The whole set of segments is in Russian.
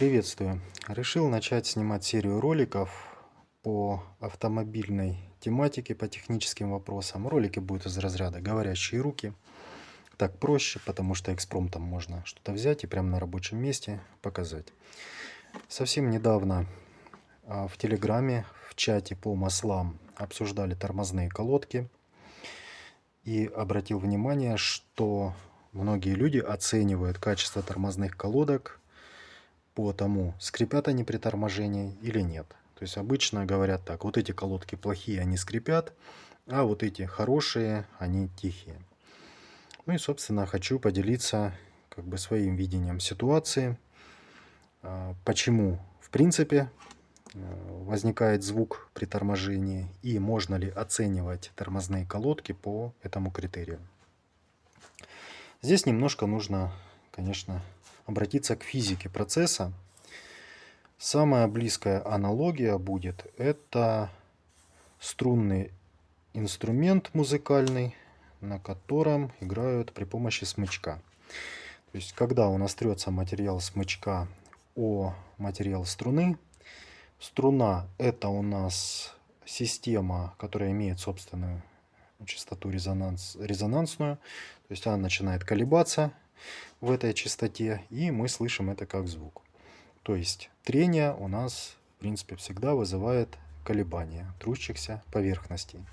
Приветствую! Решил начать снимать серию роликов по автомобильной тематике, по техническим вопросам. Ролики будут из разряда «Говорящие руки». Так проще, потому что экспромтом можно что-то взять и прямо на рабочем месте показать. Совсем недавно в Телеграме, в чате по маслам обсуждали тормозные колодки. И обратил внимание, что многие люди оценивают качество тормозных колодок по тому, скрипят они при торможении или нет. То есть обычно говорят так: вот эти колодки плохие, они скрипят, а вот эти хорошие, они тихие. Ну и, собственно, хочу поделиться своим видением ситуации. Почему, в принципе, возникает звук при торможении и можно ли оценивать тормозные колодки по этому критерию. Здесь немножко нужно, конечно, обратиться к физике процесса. Самая близкая аналогия будет это струнный инструмент музыкальный, на котором играют при помощи смычка. То есть, когда у нас трется материал смычка о материал струны, струна — это у нас система, которая имеет собственную частоту резонансную, то есть она начинает колебаться в этой частоте, и мы слышим это как звук. То есть трение у нас, в принципе, всегда вызывает колебания трущихся поверхностей.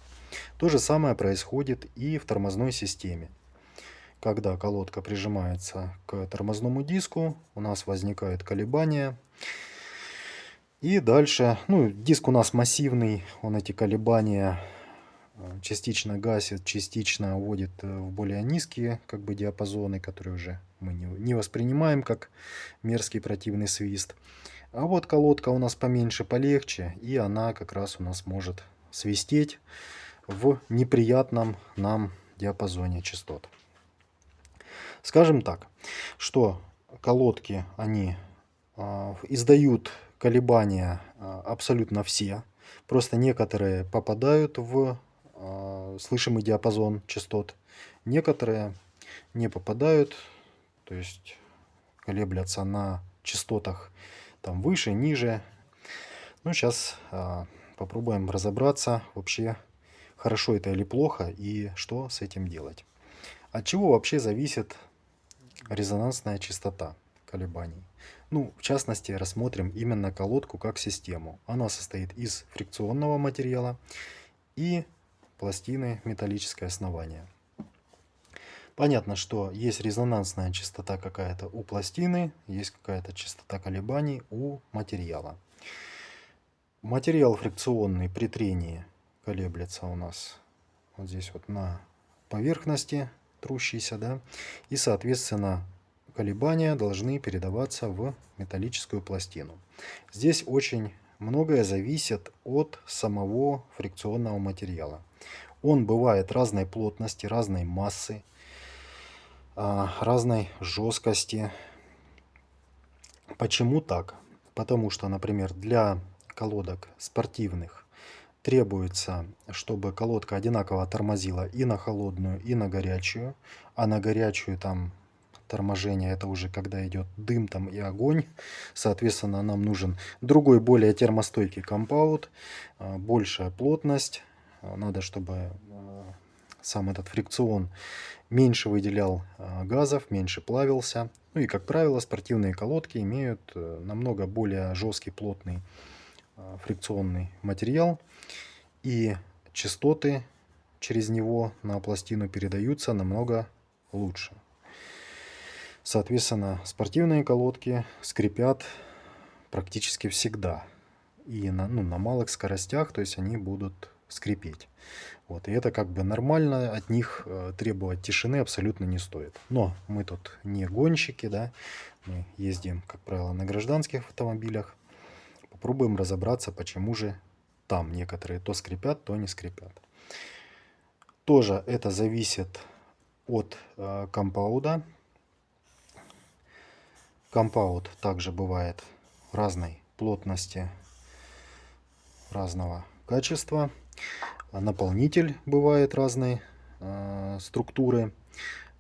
То же самое происходит и в тормозной системе. Когда колодка прижимается к тормозному диску, у нас возникают колебания. И дальше, диск у нас массивный, он эти колебания частично гасит, частично уводит в более низкие диапазоны, которые уже мы не воспринимаем как мерзкий противный свист. А вот колодка у нас поменьше, полегче, и она как раз у нас может свистеть в неприятном нам диапазоне частот. Скажем так, что колодки, они издают колебания абсолютно все. Просто некоторые попадают в слышимый диапазон частот, некоторые не попадают, то есть колеблятся на частотах там выше, ниже. Сейчас попробуем разобраться вообще, хорошо это или плохо, и что с этим делать. От чего вообще зависит резонансная частота колебаний? В частности, рассмотрим именно колодку как систему. Она состоит из фрикционного материала и пластины, металлическое основание. Понятно, что есть резонансная частота какая-то у пластины, есть какая-то частота колебаний у материала. Материал фрикционный при трении колеблется у нас вот здесь вот на поверхности трущейся, да, и, соответственно, колебания должны передаваться в металлическую пластину. Здесь очень многое зависит от самого фрикционного материала. Он бывает разной плотности, разной массы, разной жесткости. Почему так? Потому что, например, для колодок спортивных требуется, чтобы колодка одинаково тормозила и на холодную, и на горячую. А на горячую там торможение — это уже когда идет дым там и огонь. Соответственно, нам нужен другой, более термостойкий компаунд, большая плотность. Надо, чтобы сам этот фрикцион меньше выделял газов, меньше плавился. И, как правило, спортивные колодки имеют намного более жесткий, плотный фрикционный материал, и частоты через него на пластину передаются намного лучше. Соответственно, спортивные колодки скрипят практически всегда и на малых скоростях, то есть они будут скрипеть. И это нормально, от них требовать тишины абсолютно не стоит. Но мы тут не гонщики, да, мы ездим, как правило, на гражданских автомобилях. Попробуем разобраться, почему же там некоторые то скрипят, то не скрипят. Тоже это зависит от компаунда. Компаунд также бывает разной плотности, разного качества. Наполнитель бывает разной структуры.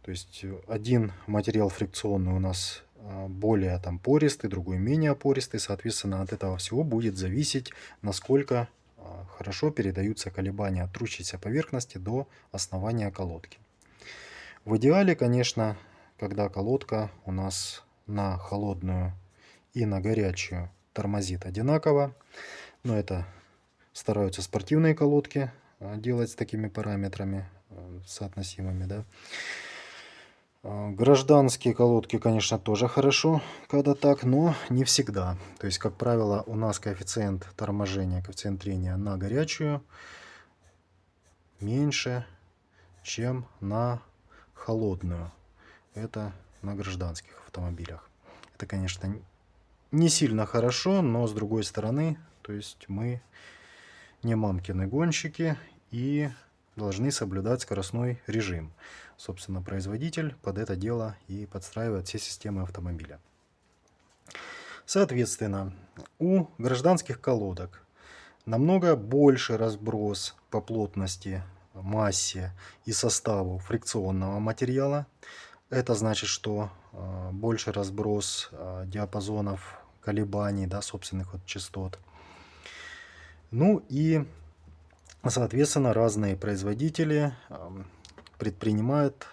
То есть один материал фрикционный у нас более там пористый, другой менее пористый. Соответственно, от этого всего будет зависеть, насколько хорошо передаются колебания от трущейся поверхности до основания колодки. В идеале, конечно, когда колодка у нас на холодную и на горячую тормозит одинаково, но это стараются спортивные колодки делать с такими параметрами соотносимыми, да. Гражданские колодки, конечно, тоже хорошо, когда так, но не всегда. То есть, как правило, у нас коэффициент торможения, коэффициент трения на горячую меньше, чем на холодную. Это на гражданских автомобилях. Это, конечно, не сильно хорошо, но с другой стороны, то есть мы не мамкины гонщики и должны соблюдать скоростной режим. Собственно, производитель под это дело и подстраивает все системы автомобиля. Соответственно, у гражданских колодок намного больше разброс по плотности, массе и составу фрикционного материала. Это значит, что больше разброс диапазонов колебаний, да, собственных вот частот. Ну и, соответственно, разные производители предпринимают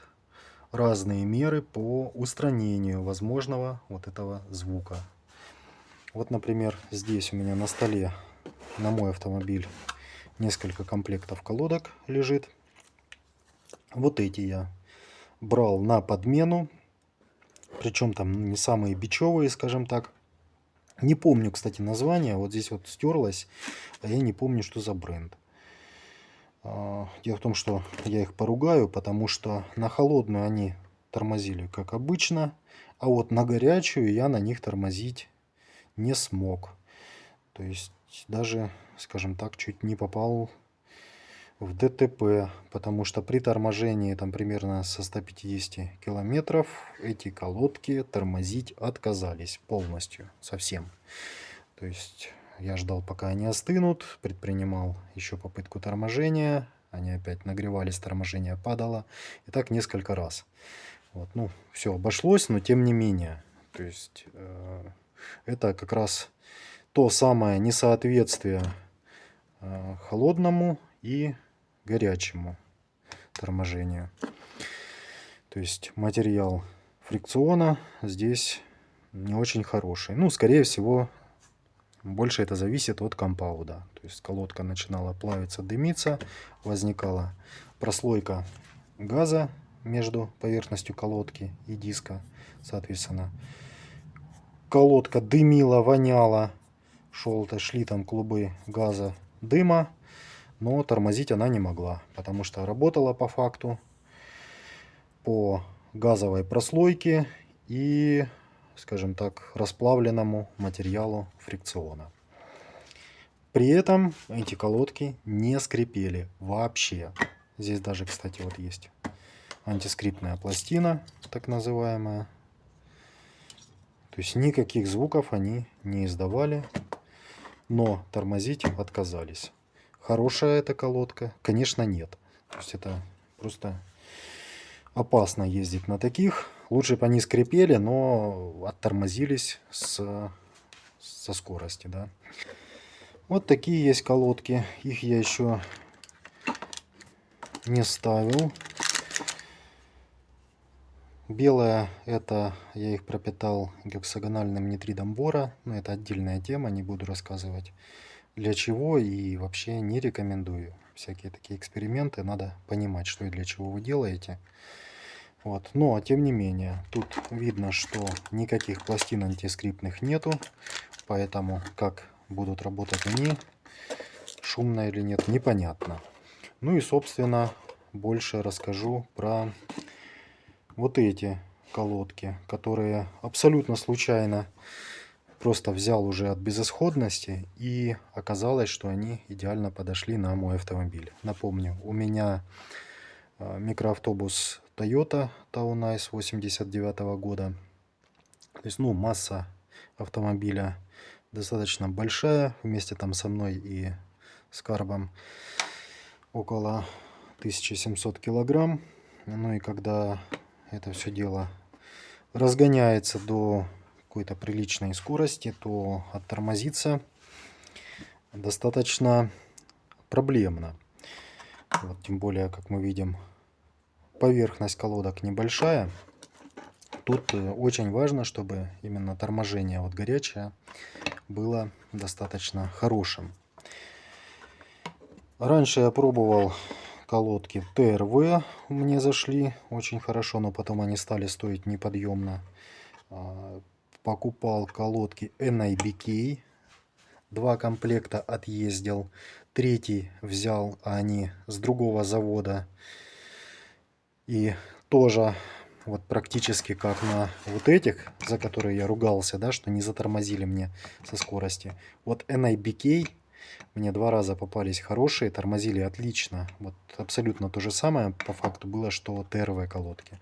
разные меры по устранению возможного вот этого звука. Вот, например, здесь у меня на столе, на мой автомобиль, несколько комплектов колодок лежит. Вот эти я брал на подмену, причем там не самые бичевые, скажем так. Не помню, кстати, название, вот здесь вот стерлось, а я не помню, что за бренд. Дело в том, что я их поругаю, потому что на холодную они тормозили как обычно, а вот на горячую я на них тормозить не смог. То есть даже, скажем так, чуть не попал в ДТП, потому что при торможении там примерно со 150 километров эти колодки тормозить отказались полностью, совсем. То есть я ждал, пока они остынут, предпринимал еще попытку торможения, они опять нагревались, торможение падало, и так несколько раз. Вот, ну, все обошлось, но тем не менее, то есть это как раз то самое несоответствие холодному и горячему торможению. То есть материал фрикциона здесь не очень хороший. Ну, скорее всего, больше это зависит от компауда. То есть колодка начинала плавиться, дымиться, возникала прослойка газа между поверхностью колодки и диска. Соответственно, колодка дымила, воняла, шли там клубы газа, дыма, но тормозить она не могла, потому что работала по факту по газовой прослойке и, скажем так, расплавленному материалу фрикциона. При этом эти колодки не скрипели вообще. Здесь даже, кстати, вот есть антискрипная пластина, так называемая. То есть никаких звуков они не издавали, но тормозить отказались. Хорошая эта колодка? Конечно, нет. То есть это просто опасно ездить на таких. Лучше бы они скрипели, но оттормозились со скорости, да. Вот такие есть колодки. Их я еще не ставил. Белая, это я их пропитал гексагональным нитридом бора. Но это отдельная тема, не буду рассказывать для чего и вообще не рекомендую. Всякие такие эксперименты, надо понимать, что и для чего вы делаете. Вот. Но, тем не менее, тут видно, что никаких пластин антискрипных нету. Поэтому, как будут работать они, шумно или нет, непонятно. Ну и, собственно, больше расскажу про вот эти колодки, которые абсолютно случайно просто взял уже от безысходности, и оказалось, что они идеально подошли на мой автомобиль. Напомню, у меня микроавтобус Toyota Town Ice 89 года. То есть, ну, масса автомобиля достаточно большая, вместе там со мной и с карбом около 1700 килограмм. Ну и когда это все дело разгоняется до какой-то приличной скорости, то оттормозиться достаточно проблемно. Вот, тем более, как мы видим, поверхность колодок небольшая. Тут очень важно, чтобы именно торможение вот горячее было достаточно хорошим. Раньше я пробовал колодки ТРВ, мне зашли очень хорошо, но потом они стали стоить неподъемно. Покупал колодки NIBK, 2 комплекта отъездил, 3 взял, а они с другого завода. И тоже вот практически как на вот этих, за которые я ругался, да, что не затормозили мне со скорости. Вот NIBK мне 2 раза попались хорошие, тормозили отлично. Вот абсолютно то же самое по факту было, что ТРВ колодки.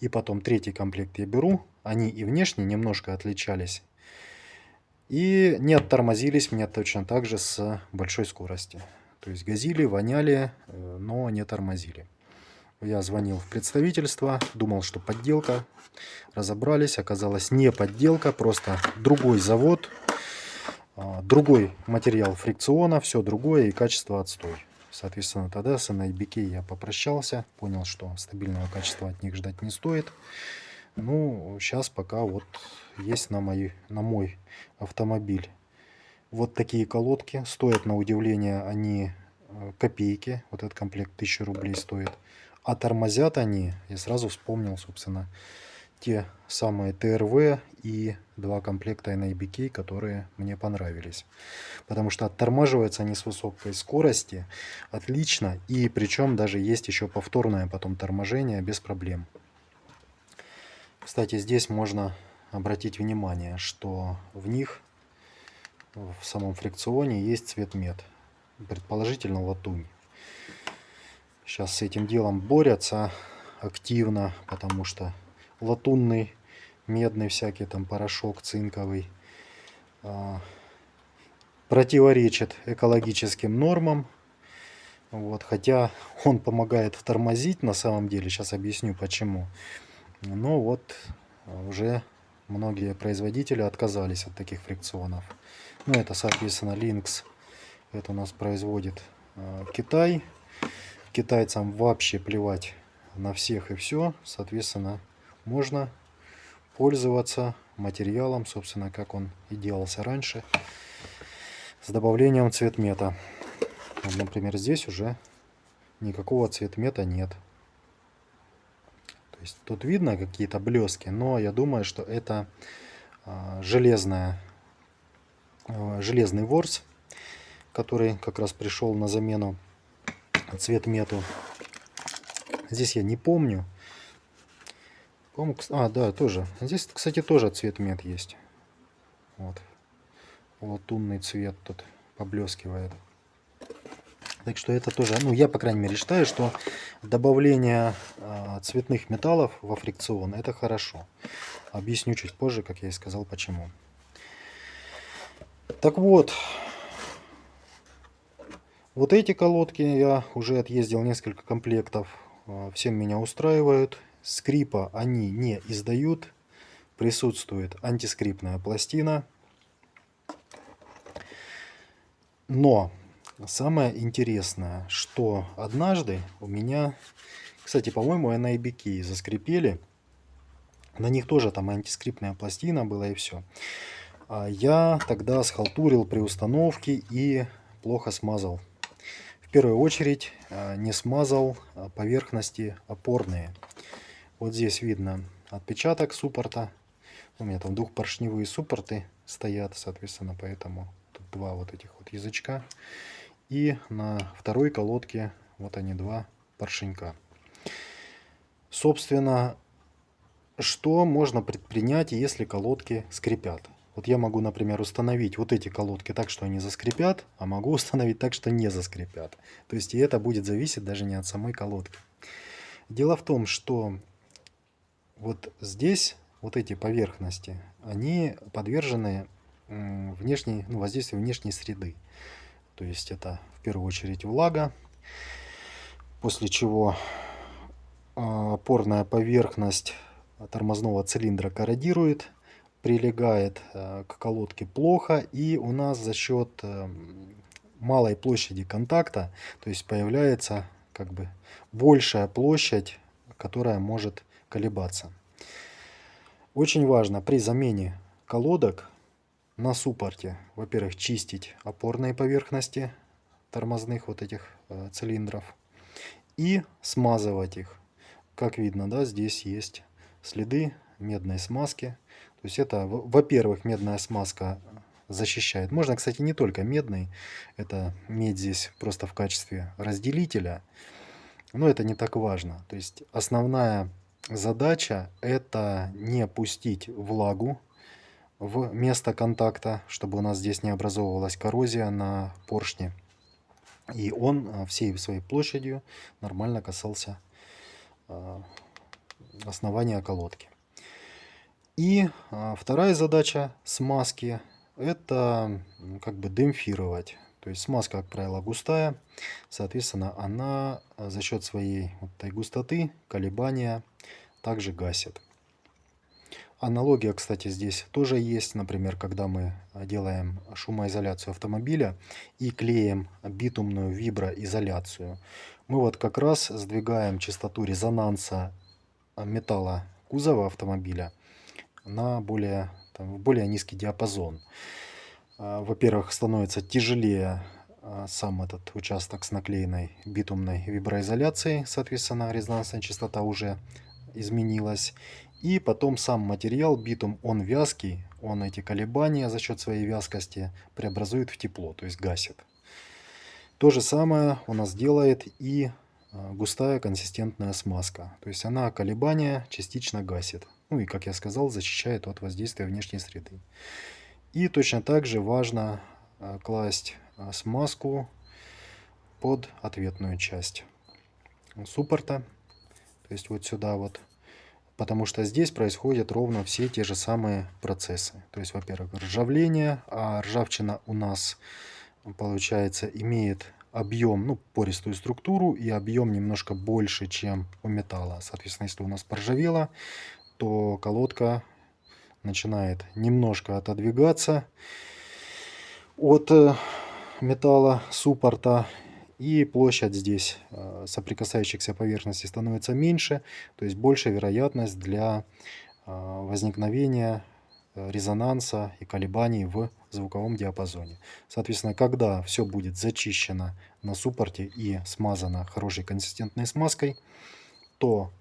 И потом 3 комплект я беру, они и внешне немножко отличались. И не оттормозились мне точно так же с большой скорости. То есть газили, воняли, но не тормозили. Я звонил в представительство, думал, что подделка. Разобрались, оказалось не подделка, просто другой завод, другой материал фрикциона, все другое и качество отстой. Соответственно, тогда с NIBK я попрощался, понял, что стабильного качества от них ждать не стоит. Ну, сейчас пока вот есть на мой автомобиль вот такие колодки. Стоят, на удивление, они копейки. Вот этот комплект 1000 рублей стоит. А тормозят они, я сразу вспомнил, собственно, те самые ТРВ и 2 комплекта NIBK, которые мне понравились. Потому что оттормаживаются они с высокой скорости отлично. И причем даже есть еще повторное потом торможение без проблем. Кстати, здесь можно обратить внимание, что в них, в самом фрикционе, есть цвет мед. Предположительно латунь. Сейчас с этим делом борются активно, потому что латунный, медный всякий там порошок цинковый противоречит экологическим нормам. Вот, хотя он помогает тормозить на самом деле. Сейчас объясню почему. Но вот уже многие производители отказались от таких фрикционов. Ну, это, соответственно, Lynx. Это у нас производит Китай. Китайцам вообще плевать на всех и все. Соответственно, можно пользоваться материалом, собственно, как он и делался раньше, с добавлением цветмета. Вот, например, здесь уже никакого цветмета нет. То есть тут видно какие-то блески, но я думаю, что это железный ворс, который как раз пришел на замену цветмету. Здесь я не помню. Да, тоже. Здесь, кстати, тоже цветмет есть. Вот. Латунный цвет тут поблескивает. Так что это тоже, ну, я, по крайней мере, считаю, что добавление цветных металлов во фрикцион — это хорошо. Объясню чуть позже, как я и сказал, почему. Так вот, вот эти колодки я уже отъездил несколько комплектов. Всем меня устраивают. Скрипа они не издают. Присутствует антискрипная пластина. Но самое интересное, что однажды у меня, кстати, по-моему, NIBK заскрипели. На них тоже там антискрипная пластина была и все. Я тогда схалтурил при установке и плохо смазал. В первую очередь не смазал поверхности опорные. Вот здесь видно отпечаток суппорта. У меня там двухпоршневые суппорты стоят, соответственно, поэтому тут 2 вот этих вот язычка. И на второй колодке вот они, 2 поршенька. Собственно, что можно предпринять, если колодки скрипят? Вот я могу, например, установить вот эти колодки так, что они заскрипят, а могу установить так, что не заскрипят. То есть и это будет зависеть даже не от самой колодки. Дело в том, что вот здесь вот эти поверхности, они подвержены воздействию внешней среды. То есть это в первую очередь влага, после чего опорная поверхность тормозного цилиндра корродирует, прилегает к колодке плохо, и у нас за счет малой площади контакта, то есть появляется как бы большая площадь, которая может колебаться. Очень важно при замене колодок на суппорте, во-первых, чистить опорные поверхности тормозных вот этих цилиндров и смазывать их. Как видно, да, здесь есть следы медной смазки. То есть это, во-первых, медная смазка защищает. Можно, кстати, не только медный, это медь здесь просто в качестве разделителя, но это не так важно. То есть основная задача это не пустить влагу в место контакта, чтобы у нас здесь не образовывалась коррозия на поршне. И он всей своей площадью нормально касался основания колодки. И вторая задача смазки это как бы демпфировать. То есть смазка, как правило, густая, соответственно, она за счет своей вот этой густоты, колебания также гасит. Аналогия, кстати, здесь тоже есть. Например, когда мы делаем шумоизоляцию автомобиля и клеим битумную виброизоляцию, мы вот как раз сдвигаем частоту резонанса металла кузова автомобиля на более низкий диапазон. Во-первых, становится тяжелее сам этот участок с наклеенной битумной виброизоляцией, соответственно, резонансная частота уже изменилась. И потом сам материал битум, он вязкий, он эти колебания за счет своей вязкости преобразует в тепло, то есть гасит. То же самое у нас делает и густая консистентная смазка. То есть она колебания частично гасит. Ну и, как я сказал, защищает от воздействия внешней среды. И точно так же важно класть смазку под ответную часть суппорта. То есть вот сюда вот. Потому что здесь происходят ровно все те же самые процессы. То есть, во-первых, ржавление, а ржавчина у нас, получается, имеет объем, ну, пористую структуру и объем немножко больше, чем у металла. Соответственно, если у нас поржавело, то колодка начинает немножко отодвигаться от металла суппорта, и площадь здесь соприкасающихся поверхностей становится меньше, то есть больше вероятность для возникновения резонанса и колебаний в звуковом диапазоне. Соответственно, когда все будет зачищено на суппорте и смазано хорошей консистентной смазкой, то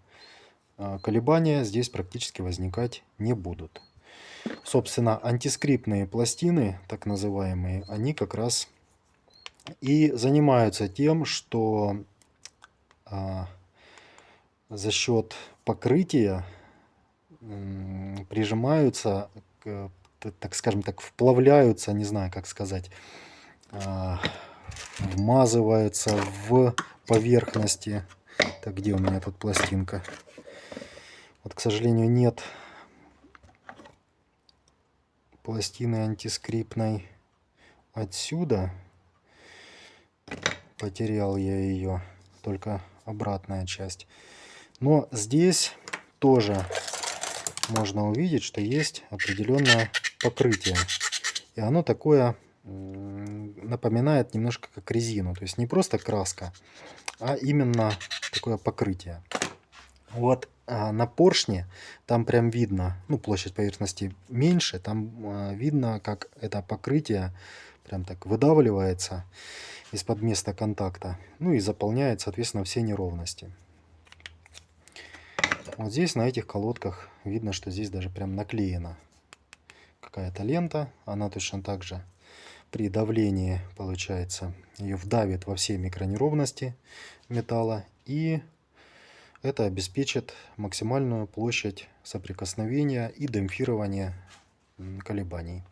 колебания здесь практически возникать не будут. Собственно, антискрипtные пластины, так называемые, они как раз и занимаются тем, что за счет покрытия прижимаются, так скажем так, вплавляются, не знаю, как сказать, вмазываются в поверхности. Так, где у меня тут пластинка? Вот, к сожалению, нет пластины антискрипtной отсюда. Потерял я ее, только обратная часть. Но здесь тоже можно увидеть, что есть определенное покрытие. И оно такое напоминает немножко как резину. То есть не просто краска, а именно такое покрытие. Вот на поршне там прям видно, ну, площадь поверхности меньше, там видно, как это покрытие прям так выдавливается из-под места контакта, ну и заполняет, соответственно, все неровности. Вот здесь на этих колодках видно, что здесь даже прям наклеена какая-то лента. Она точно так же при давлении, получается, ее вдавит во все микронеровности металла, и это обеспечит максимальную площадь соприкосновения и демпфирования колебаний.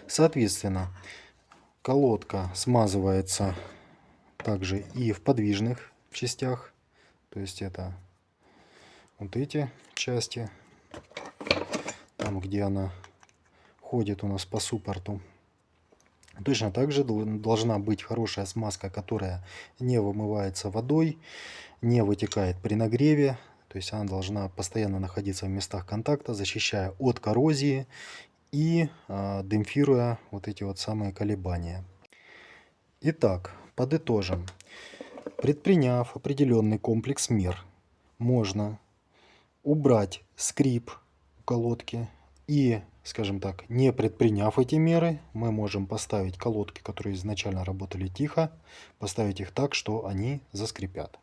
Соответственно, колодка смазывается также и в подвижных частях, то есть это вот эти части, там где она ходит у нас по суппорту. Точно так же должна быть хорошая смазка, которая не вымывается водой, не вытекает при нагреве, То есть она должна постоянно находиться в местах контакта, защищая от коррозии и демпфируя вот эти вот самые колебания. Итак, подытожим. Предприняв определенный комплекс мер, можно убрать скрип у колодки и, скажем так, не предприняв эти меры, мы можем поставить колодки, которые изначально работали тихо, поставить их так, что они заскрипят.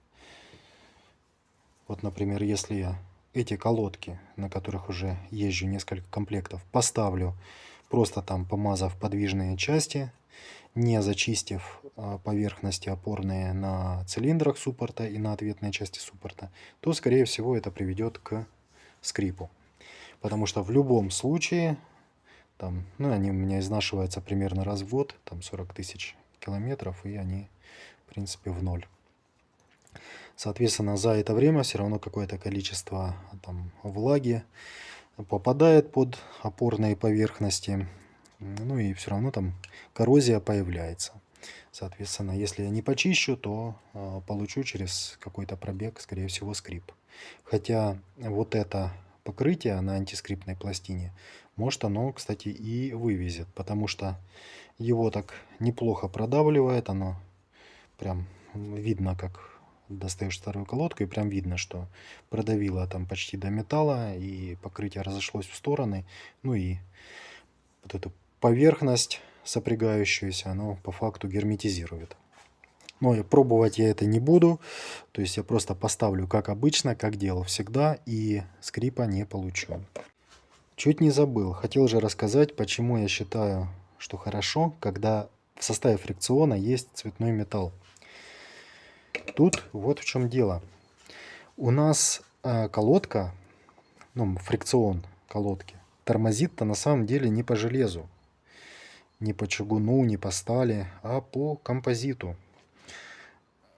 Вот, например, если я эти колодки, на которых уже езжу несколько комплектов, поставлю, просто там помазав подвижные части, не зачистив поверхности опорные на цилиндрах суппорта и на ответной части суппорта, то, скорее всего, это приведет к скрипу. Потому что в любом случае, там, они у меня изнашиваются примерно раз в год, там 40 тысяч километров, и они, в принципе, в ноль. Соответственно, за это время все равно какое-то количество там влаги попадает под опорные поверхности, и все равно там коррозия появляется. Соответственно, если я не почищу, то получу через какой-то пробег, скорее всего, скрип. Хотя вот это покрытие на антискрипной пластине, может оно, кстати, и вывезет, потому что его так неплохо продавливает, оно прям видно, как достаешь вторую колодку, и прям видно, что продавило там почти до металла, и покрытие разошлось в стороны, и вот эту поверхность сопрягающуюся, оно по факту герметизирует. Но пробовать я это не буду, то есть я просто поставлю как обычно, как делал всегда, и скрипа не получу. Чуть не забыл, хотел же рассказать, почему я считаю, что хорошо, когда в составе фрикциона есть цветной металл. Тут вот в чем дело. У нас колодка, фрикцион колодки, тормозит-то на самом деле не по железу, не по чугуну, не по стали, а по композиту.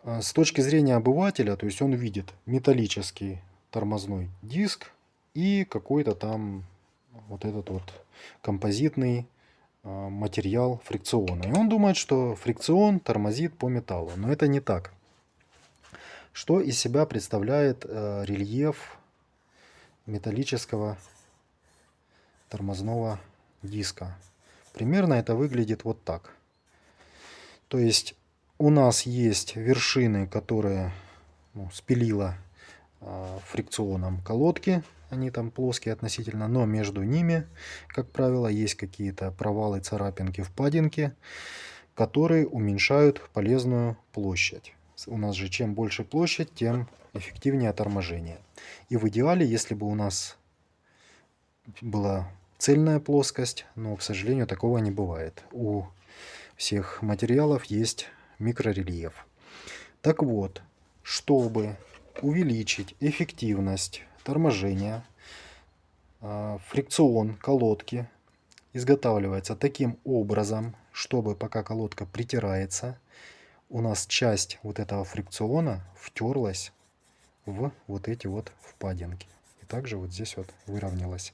С точки зрения обывателя, то есть он видит металлический тормозной диск и какой-то там вот этот вот композитный материал фрикциона. И он думает, что фрикцион тормозит по металлу, но это не так. Что из себя представляет рельеф металлического тормозного диска? Примерно это выглядит вот так. То есть у нас есть вершины, которые спилило фрикционом колодки, они там плоские относительно, но между ними, как правило, есть какие-то провалы, царапинки, впадинки, которые уменьшают полезную площадь. У нас же чем больше площадь, тем эффективнее торможение. И в идеале, если бы у нас была цельная плоскость, но, к сожалению, такого не бывает. У всех материалов есть микрорельеф. Так вот, чтобы увеличить эффективность торможения, фрикцион колодки изготавливается таким образом, чтобы пока колодка притирается, у нас часть вот этого фрикциона втерлась в вот эти вот впадинки. И также вот здесь вот выровнялась.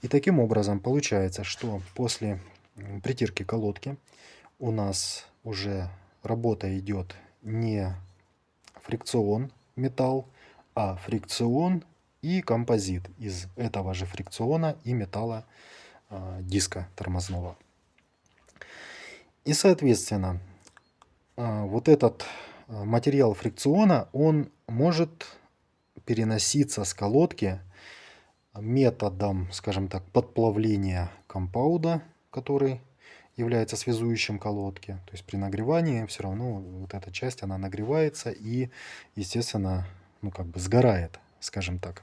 И таким образом получается, что после притирки колодки у нас уже работа идет не фрикцион, металл, а фрикцион и композит из этого же фрикциона и металла диска тормозного. И, соответственно, вот этот материал фрикциона, он может переноситься с колодки методом, скажем так, подплавления компауда, который является связующим колодки. То есть при нагревании все равно вот эта часть, она нагревается и, естественно, сгорает, скажем так.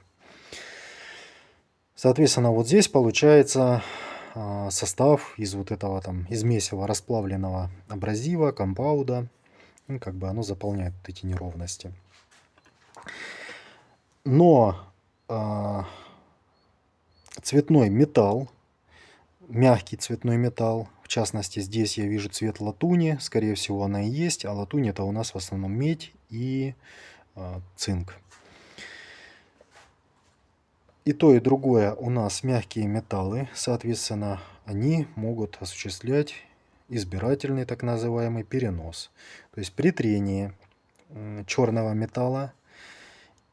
Соответственно, вот здесь получается состав из вот этого из месива расплавленного абразива, компауда. Оно заполняет вот эти неровности. Но цветной металл, мягкий цветной металл, в частности, здесь я вижу цвет латуни, скорее всего, она и есть, а латунь это у нас в основном медь и цинк. И то, и другое у нас мягкие металлы, соответственно, они могут осуществлять избирательный так называемый перенос. То есть при трении черного металла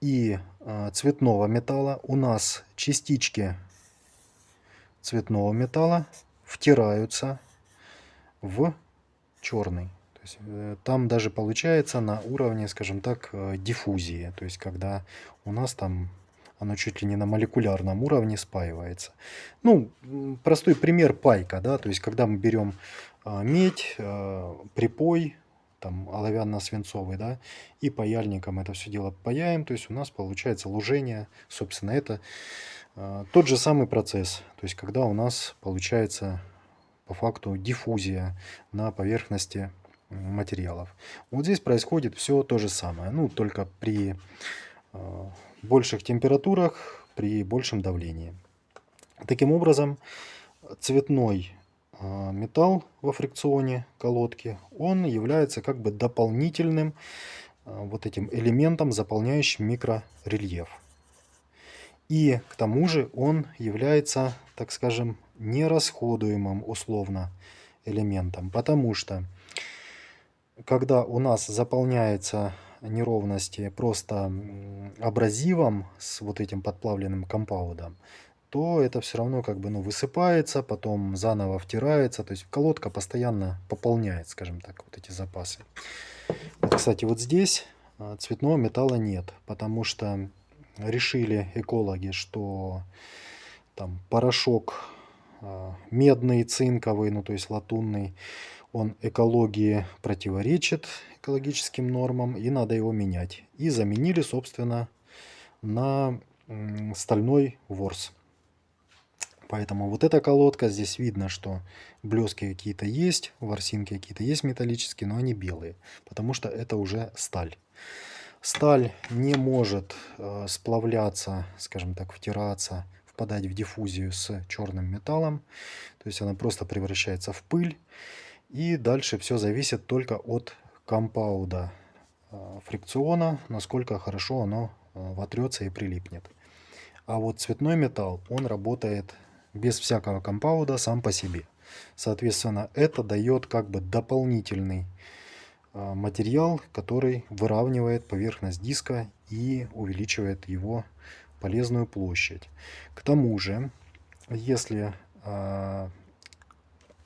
и цветного металла, у нас частички цветного металла втираются в черный. То есть, там даже получается на уровне, скажем так, диффузии. То есть когда у нас там оно чуть ли не на молекулярном уровне спаивается. Ну, простой пример пайка, да, то есть когда мы берем медь, припой, там оловянно-свинцовый, да, и паяльником это все дело паяем, то есть у нас получается лужение, собственно, это тот же самый процесс, то есть когда у нас получается по факту диффузия на поверхности материалов. Вот здесь происходит все то же самое, ну только при больших температурах, при большем давлении. Таким образом, цветной металл во фрикционе колодки, он является как бы дополнительным вот этим элементом, заполняющим микрорельеф. И к тому же он является, так скажем, нерасходуемым условно элементом, потому что когда у нас заполняется неровности просто абразивом с вот этим подплавленным компаудом, то это все равно как бы, ну, высыпается, потом заново втирается, то есть колодка постоянно пополняет, скажем так, вот эти запасы. Вот, кстати, вот здесь цветного металла нет, потому что решили экологи, что там порошок медный, цинковый, ну то есть латунный, он экологии противоречит, экологическим нормам, и надо его менять. И заменили, собственно, на стальной ворс. Поэтому вот эта колодка, здесь видно, что блески какие-то есть, ворсинки какие-то есть металлические, но они белые, потому что это уже сталь. Сталь не может сплавляться, скажем так, втираться, впадать в диффузию с черным металлом. То есть она просто превращается в пыль. И дальше все зависит только от компауда фрикциона, насколько хорошо оно вотрется и прилипнет. А вот цветной металл, он работает без всякого компауда сам по себе. Соответственно, это дает как бы дополнительный материал, который выравнивает поверхность диска и увеличивает его полезную площадь. К тому же, если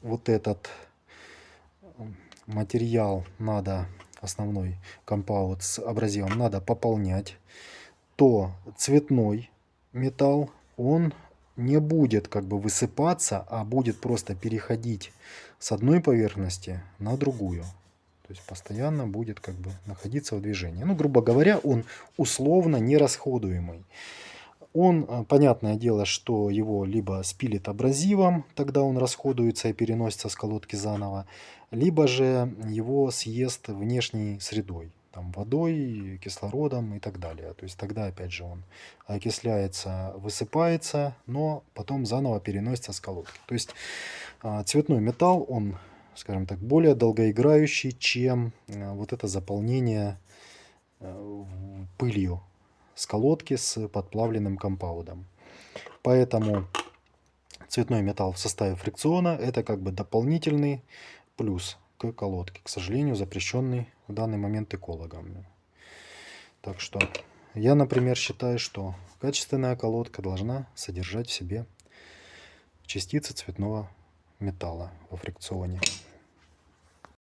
вот этот материал надо, основной компаунд с абразивом надо пополнять, то цветной металл, он не будет как бы высыпаться, а будет просто переходить с одной поверхности на другую. То есть постоянно будет как бы находиться в движении. Ну, грубо говоря, он условно нерасходуемый. Он, понятное дело, что его либо спилит абразивом, тогда он расходуется и переносится с колодки заново, либо же его съест внешней средой, там, водой, кислородом и так далее. То есть тогда опять же он окисляется, высыпается, но потом заново переносится с колодки. То есть цветной металл, он, скажем так, более долгоиграющий, чем вот это заполнение пылью с колодки с подплавленным компаудом. Поэтому цветной металл в составе фрикциона это как бы дополнительный плюс к колодке, к сожалению, запрещенный в данный момент экологами. Так что я, например, считаю, что качественная колодка должна содержать в себе частицы цветного металла во фрикционе.